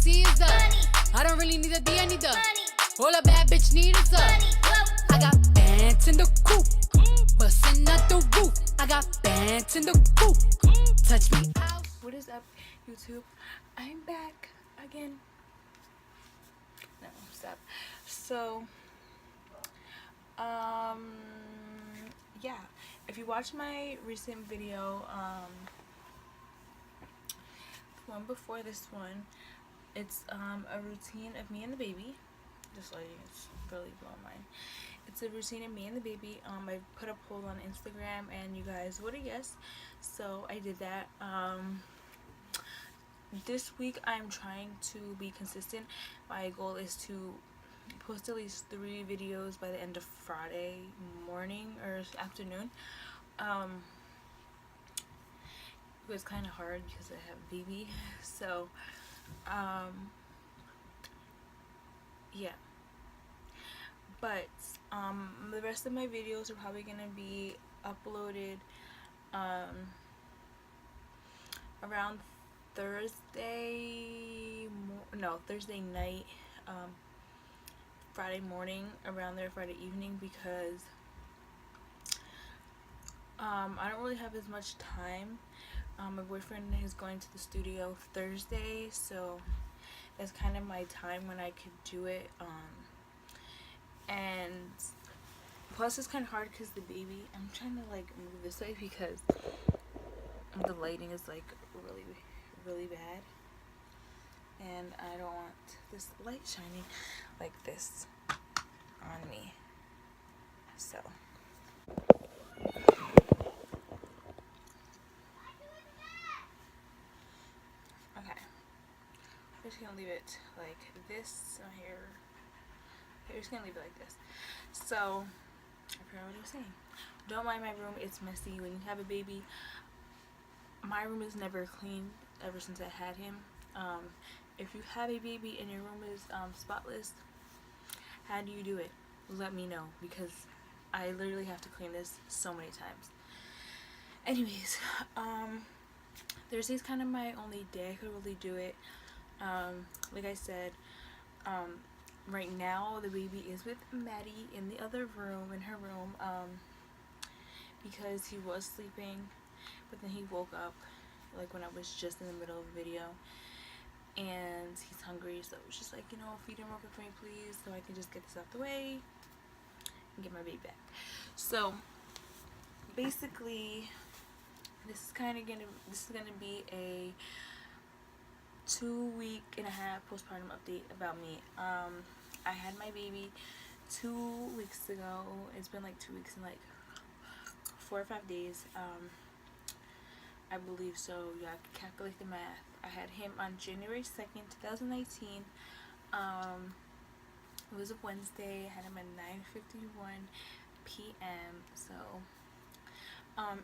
C is up. I don't really need a D, I need the all a bad bitch need is up. I got bands in the coop, bustin' out the roof. I got bands in the coop. Touch me out. What is up, YouTube? I'm back again. No, stop. So, yeah. If you watch my recent video, the one before this one, it's a routine of me and the baby. Just like it's really blowing mine. It's a routine of me and the baby. I put a poll on Instagram and you guys voted yes, so I did that. This week I'm trying to be consistent. My goal is to post at least 3 videos by the end of Friday morning or afternoon. It was kind of hard because I have a baby, so yeah. But the rest of my videos are probably gonna be uploaded around Thursday night, Friday morning, around there, Friday evening, because I don't really have as much time. My boyfriend is going to the studio Thursday, so that's kind of my time when I could do it. And plus it's kind of hard because the baby, I'm trying to like move this way because the lighting is like really bad, and I don't want this light shining like this on me. So okay, I'm just gonna leave it like this here. I'm just gonna leave it like this. So I forgot what I was saying. Don't mind my room, it's messy. When you have a baby, my room is never clean ever since I had him. If you have a baby and your room is spotless, how do you do it? Let me know, because I literally have to clean this so many times. Anyways, Thursday's kind of my only day I could really do it. Like I said, right now the baby is with Maddie in the other room, in her room, because he was sleeping, but then he woke up like when I was just in the middle of a video, and he's hungry, so it was just like, you know, feed him real quick for me please, so I can just get this out the way and get my baby back. So basically this is gonna be a 2.5-week postpartum update about me. I had my baby 2 weeks ago. It's been like 2 weeks and like 4 or 5 days, I believe so. Yeah, I can calculate the math. I had him on January 2nd, 2019. It was a Wednesday. I had him at 9:51 p.m. So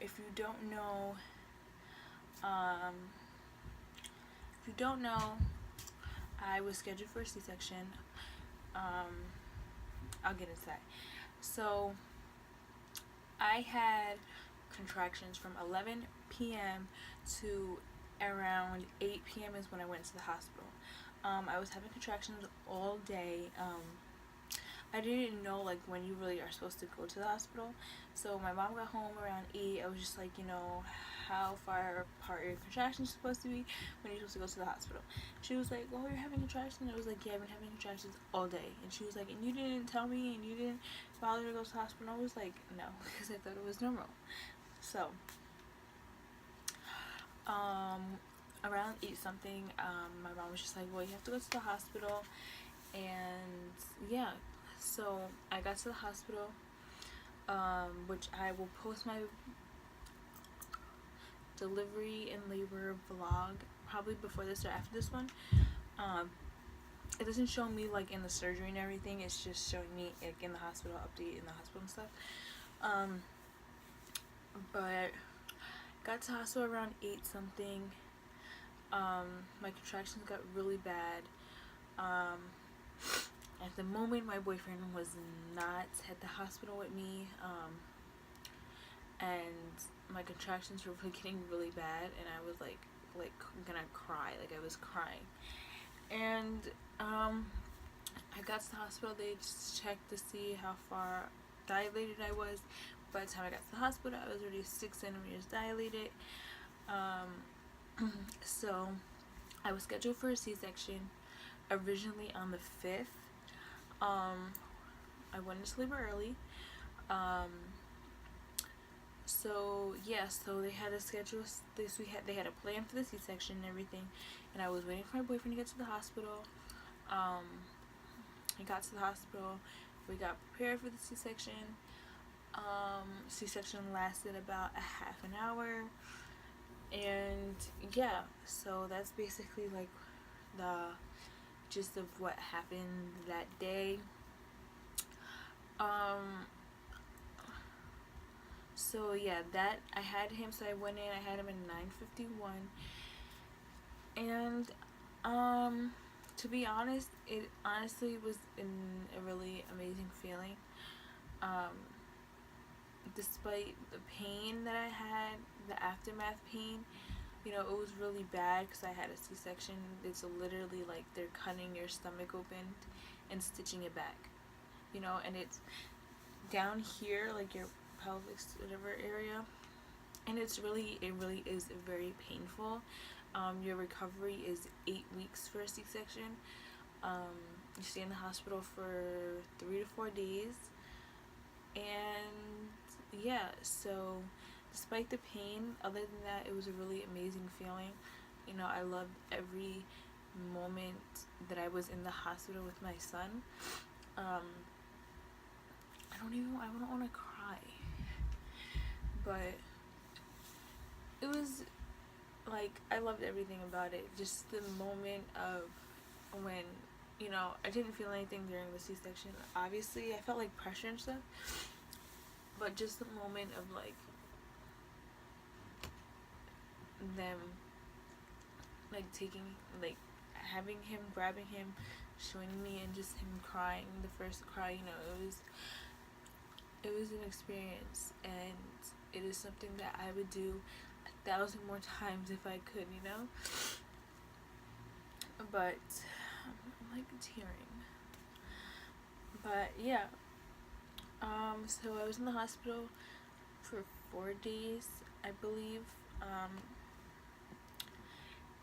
if you don't know, I was scheduled for a C-section. I'll get into that. So I had contractions from 11 p.m. to around 8 p.m. is when I went to the hospital. I was having contractions all day. I didn't know like when you really are supposed to go to the hospital. So my mom got home around 8. I was just like, you know, how far apart your contractions supposed to be when you're supposed to go to the hospital. She was like, oh, you're having contractions? I was like, yeah, I've been having contractions all day. And she was like, and you didn't tell me, and you didn't bother to go to the hospital? I was like, no, because I thought it was normal. So around 8 something, my mom was just like, well, you have to go to the hospital. And yeah, so I got to the hospital, which I will post my delivery and labor vlog probably before this or after this one. It doesn't show me like in the surgery and everything, it's just showing me like in the hospital, update in the hospital and stuff. But got to the hospital around 8 something. My contractions got really bad. At the moment, my boyfriend was not at the hospital with me, and my contractions were getting really bad, and I was like gonna cry. Like I was crying, And I got to the hospital. They just checked to see how far dilated I was. By the time I got to the hospital, I was already 6 centimeters dilated. So I was scheduled for a C-section originally on the 5th. I went into labor early. So yeah, so they had a schedule this. They had a plan for the C-section and everything, and I was waiting for my boyfriend to get to the hospital. He got to the hospital. We got prepared for the C-section. C-section lasted about a half an hour, and yeah, so that's basically like the gist of what happened that day. So yeah, that I had him. So I went in. I had him at 9:51, and to be honest, it honestly was a really amazing feeling. Despite the pain that I had, the aftermath pain, you know, it was really bad because I had a C-section. It's literally like they're cutting your stomach open and stitching it back, you know, and it's down here, like your pelvis, whatever area, and it really is very painful. Your recovery is 8 weeks for a C-section. You stay in the hospital for 3 to 4 days, and yeah, so despite the pain, other than that, it was a really amazing feeling. You know, I loved every moment that I was in the hospital with my son. I don't want to cry, but it was like, I loved everything about it. Just the moment of when, you know, I didn't feel anything during the C-section. Obviously, I felt like pressure and stuff, but just the moment of like them like taking, like having him, grabbing him, showing me, and just him crying, the first cry, you know, it was an experience, and it is something that I would do 1,000 more times if I could, you know. But I'm like tearing. But yeah, so I was in the hospital for 4 days, I believe.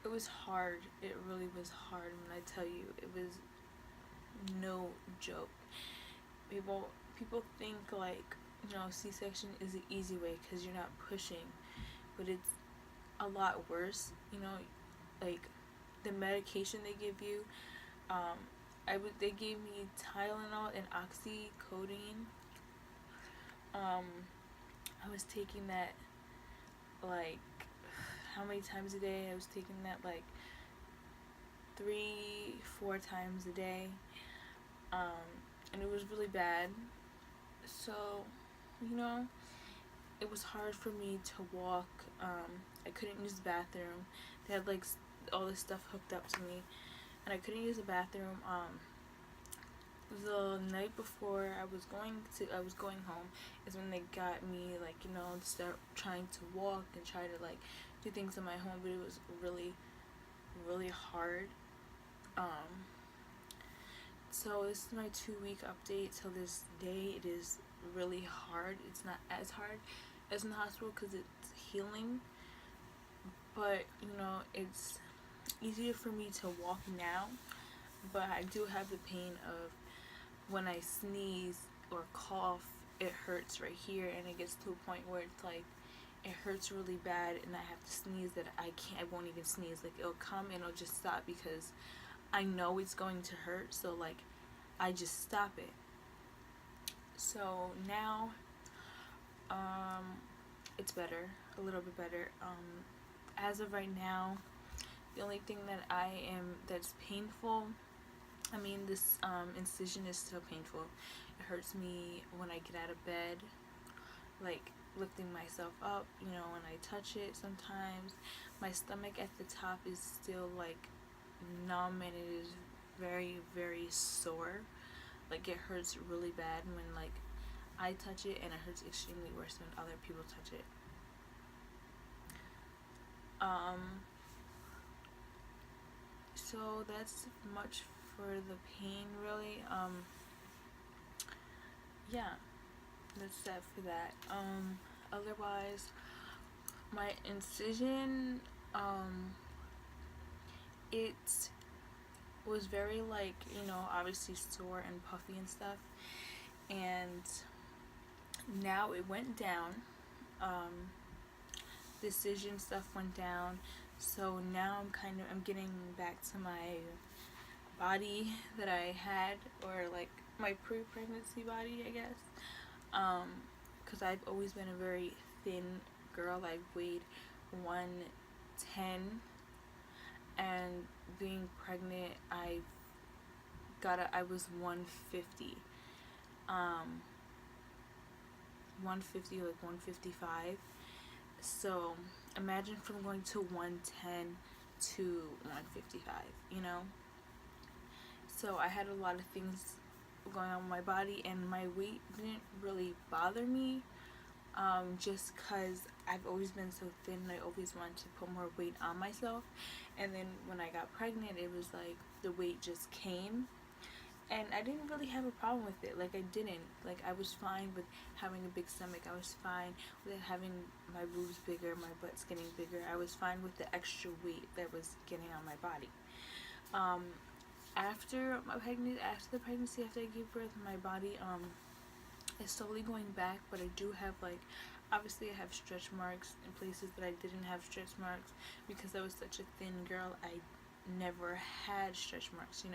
It was hard. It really was hard. When I tell you, it was no joke. People think like, you know, C-section is the easy way because you're not pushing, but it's a lot worse. You know, like the medication they give you. They gave me Tylenol and oxycodone. I was taking that like, how many times a day? I was taking that like 3-4 times a day, and it was really bad. So, you know, it was hard for me to walk. I couldn't use the bathroom. They had like all this stuff hooked up to me, and I couldn't use the bathroom. The night before I was going home is when they got me, like, you know, to start trying to walk and try to like do things in my home, but it was really, really hard. So this is my 2-week update till this day. It is really hard. It's not as hard as in the hospital because it's healing, but you know, it's easier for me to walk now, but I do have the pain of when I sneeze or cough, it hurts right here, and it gets to a point where it's like it hurts really bad, and I have to sneeze that I won't even sneeze. Like, it'll come and it'll just stop because I know it's going to hurt, so like I just stop it. So now it's better, a little bit better. As of right now, the only thing that's painful, I mean, this incision is still painful. It hurts me when I get out of bed, like lifting myself up, you know, when I touch it sometimes. My stomach at the top is still like numb, and it is very, very sore. Like, it hurts really bad when like I touch it, and it hurts extremely worse when other people touch it. So that's much for the pain, really. Yeah, that's that for that. Otherwise, my incision, it was very, like, obviously sore and puffy and stuff, and now it went down. Decision stuff went down, so now I'm getting back to my body that I had, or like my pre-pregnancy body, I guess. Because I've always been a very thin girl. I weighed 110, and being pregnant, I was 150. 150, like 155. So imagine from going to 110 to 155, So I had a lot of things going on with my body, and my weight didn't really bother me, just because I've always been so thin and I always wanted to put more weight on myself. And then when I got pregnant, it was like the weight just came, and I didn't really have a problem with it. Like, I didn't. Like, I was fine with having a big stomach. I was fine with having my boobs bigger, my butt's getting bigger. I was fine with the extra weight that was getting on my body. After the pregnancy, after I gave birth, my body is slowly going back, but I do have, like, obviously I have stretch marks in places that I didn't have stretch marks because I was such a thin girl. I never had stretch marks,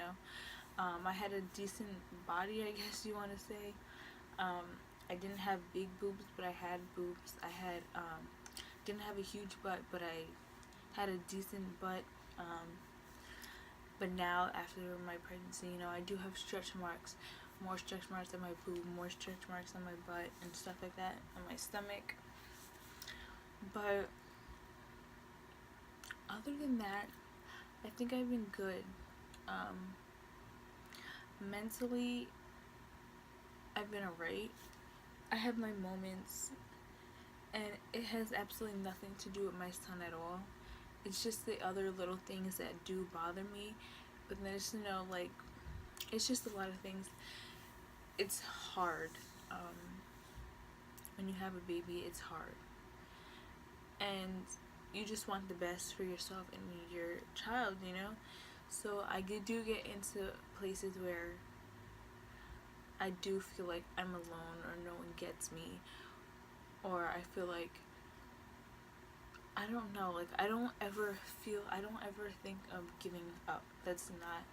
I had a decent body, I guess you want to say. I didn't have big boobs, but I had boobs. I had didn't have a huge butt, but I had a decent butt. But now, after my pregnancy, I do have stretch marks, more stretch marks on my boob, more stretch marks on my butt, and stuff like that, on my stomach. But other than that, I think I've been good. Mentally, I've been alright. I have my moments, and it has absolutely nothing to do with my son at all. It's just the other little things that do bother me. But then it's, like, it's just a lot of things. It's hard. When you have a baby, it's hard. And you just want the best for yourself and your child, So I do get into places where I do feel like I'm alone, or no one gets me, or I feel like, I don't know, like, I don't ever think of giving up. That's not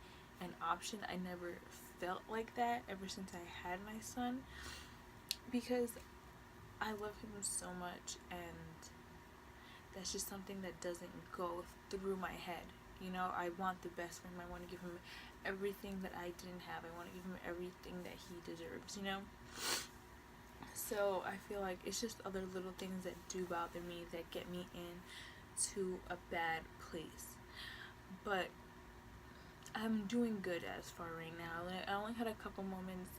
an option. I never felt like that ever since I had my son, because I love him so much, and that's just something that doesn't go through my head. I want the best for him. I want to give him everything that I didn't have. I want to give him everything that he deserves, So I feel like it's just other little things that do bother me, that get me into a bad place. But I'm doing good as far right now. I only had a couple moments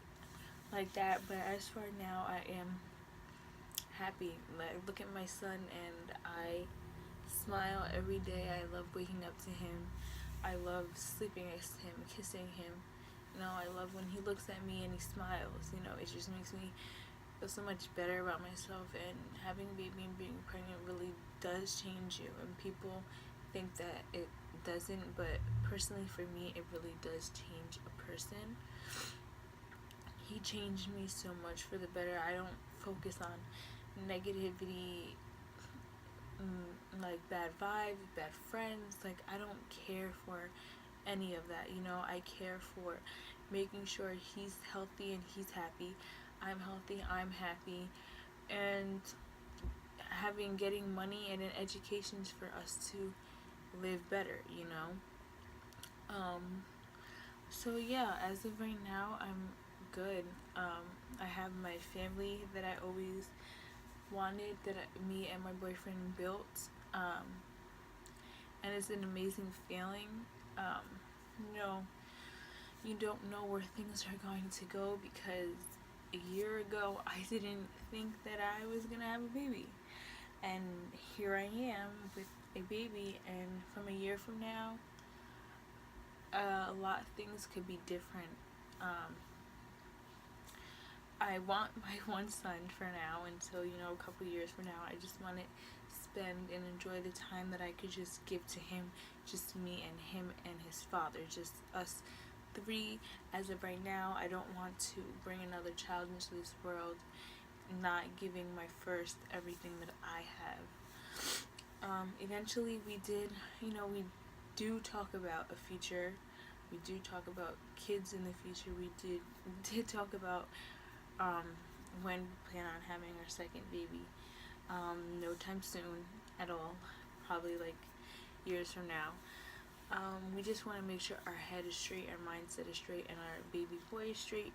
like that, but as far now, I am happy. Like, look at my son, and I smile every day. I love waking up to him. I love sleeping next to him, kissing him. I love when he looks at me and he smiles. It just makes me feel so much better about myself. And having a baby and being pregnant really does change you. And people think that it doesn't, but personally for me, it really does change a person. He changed me so much for the better. I don't focus on negativity, like bad vibes, bad friends. Like, I don't care for any of that. I care for making sure he's healthy and he's happy. I'm healthy, I'm happy, and getting money and an education for us to live better. So yeah, as of right now, I'm good. I have my family that I always wanted, that me and my boyfriend built, and it's an amazing feeling. You don't know where things are going to go, because a year ago I didn't think that I was gonna have a baby, and here I am with a baby. And from a year from now, a lot of things could be different. I want my one son for now until, you know, a couple years from now. I just want to spend and enjoy the time that I could just give to him, just me and him and his father, just us three. As of right now, I don't want to bring another child into this world not giving my first everything that I have. Eventually we did, you know, we do talk about a future. We do talk about kids in the future. We did talk about when we plan on having our second baby. No time soon at all. Probably like years from now. We just want to make sure our head is straight, our mindset is straight, and our baby boy is straight,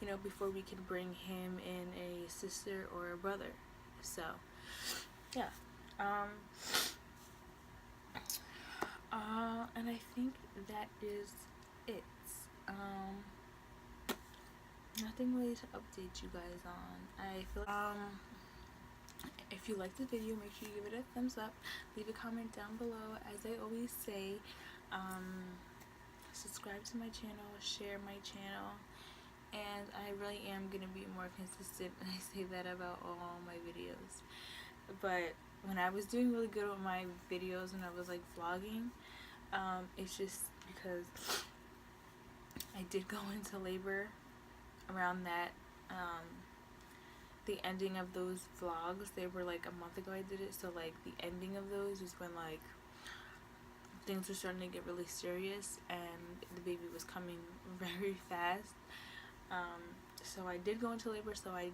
you know, before we can bring him in a sister or a brother. So, yeah. And I think that is it. Nothing really to update you guys on. I feel if you liked the video, make sure you give it a thumbs up. Leave a comment down below. As I always say, subscribe to my channel, share my channel, and I really am going to be more consistent, and I say that about all my videos. But when I was doing really good with my videos and I was like vlogging, it's just because I did go into labor around that, the ending of those vlogs. They were like a month ago I did it, so like the ending of those is when like things were starting to get really serious and the baby was coming very fast. So I did go into labor, so I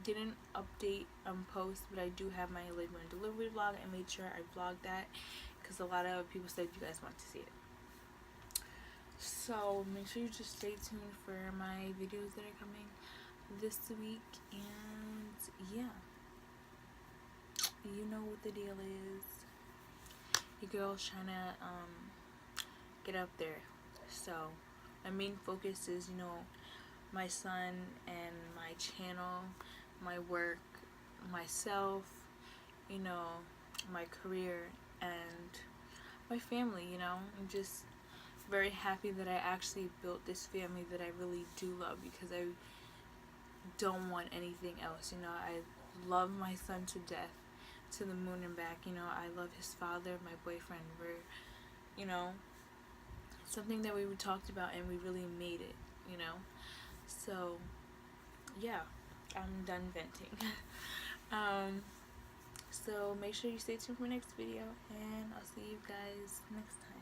didn't update post, but I do have my labor and delivery vlog. I made sure I vlogged that because a lot of people said you guys want to see it. So make sure you just stay tuned for my videos that are coming this week, and yeah, you know what the deal is. Your girl's trying to get up there. So my main focus is, you know, my son and my channel, my work, myself, you know, my career, and my family. You know, I'm just very happy that I actually built this family that I really do love, because I don't want anything else. You know, I love my son to death, to the moon and back. You know, I love his father, my boyfriend. We're, you know, something that we talked about and we really made it, you know. So yeah, I'm done venting. So make sure you stay tuned for my next video, and I'll see you guys next time.